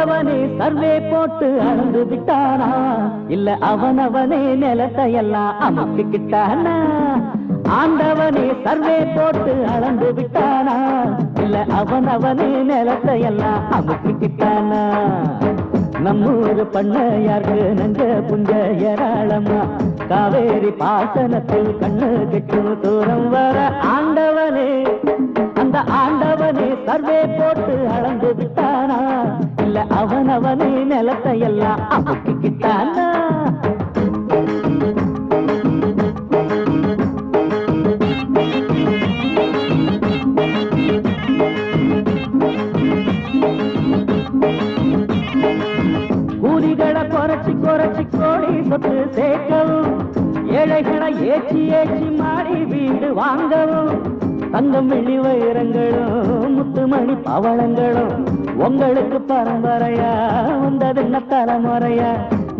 ஆண்டவனே சர்வே போட்டு அளந்து விட்டானா இல்ல அவனவனே நிலத்தை எல்லாம் அமுக்கிக்கிட்டானா ஆண்டவனே சர்வே போட்டு அளந்து விட்டானா இல்ல அவனவனே நிலத்தை எல்லாம் அமுக்கிக்கிட்டானா நம்மூரு பண்ணையாருக்கு நஞ்ச புஞ்ச ஏராளமா காவேரி பாசனத்தில் கண்ணு கெட்டும் தூரம் வர ஆண்டவனே அந்த ஆண்டவனே சர்வே போட்டு அளந்து விட்டானா இல்ல அவனவனே நிலத்தை எல்லாம் அமுக்கிக்கிட்டானா கூலிகளை குறைச்சி குறைச்சி கோடி சொத்து சேர்க்கவும் ஏழைகளை ஏற்றி ஏற்றி மாறி வீடு வாங்கவும் தங்கம் வெள்ளி வைரங்களும் முத்துமணி பவளங்களும் உங்களுக்கு பரம்பரையா வந்ததென்ன தலைமுறையா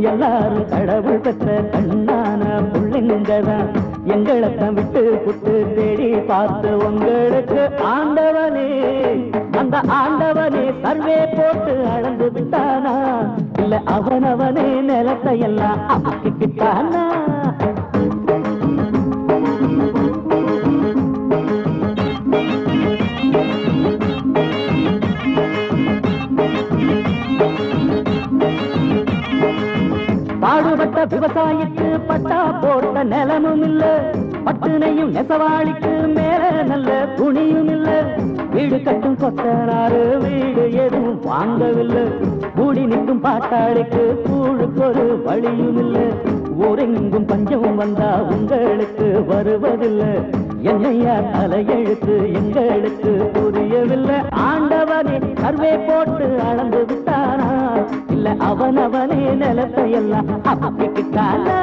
எல்லாரும் கடவுள் பெற்ற கண்ணான புள்ளிங்கதான் எங்களைத்தான் விட்டு புட்டு தேடி பார்த்து உங்களுக்கு ஆண்டவனே அந்த ஆண்டவனே சர்வே போட்டு அளந்து விட்டானா இல்ல அவனவனே நிலத்தை எல்லாம் அமுக்கிக்கிட்டானா பாடுபட்ட விவசாயிக்கு பட்டா போட்ட நிலமும் இல்ல பட்டுனையும் நெசவாளிக்கு மேல நல்ல துணியும் இல்ல வீடு கட்டும் கொத்தனாரு வீடு எதுவும் வாங்கவில்லை கூடி நிற்கும் பாட்டாளிக்கு கூழுக்கு ஒரு வழியும் இல்ல ஊரெங்கும் பஞ்சம் வந்தா உங்களுக்கு வருவதில்லை என்னையா தலையெழுத்து எங்களுக்கு புரியவில்லை ஆண்டவனே சர்வே போட்டு அளந்து விட்டானா இல்ல அவனவனே நிலத்தை எல்லாம் அமுக்கிக்கிட்டானா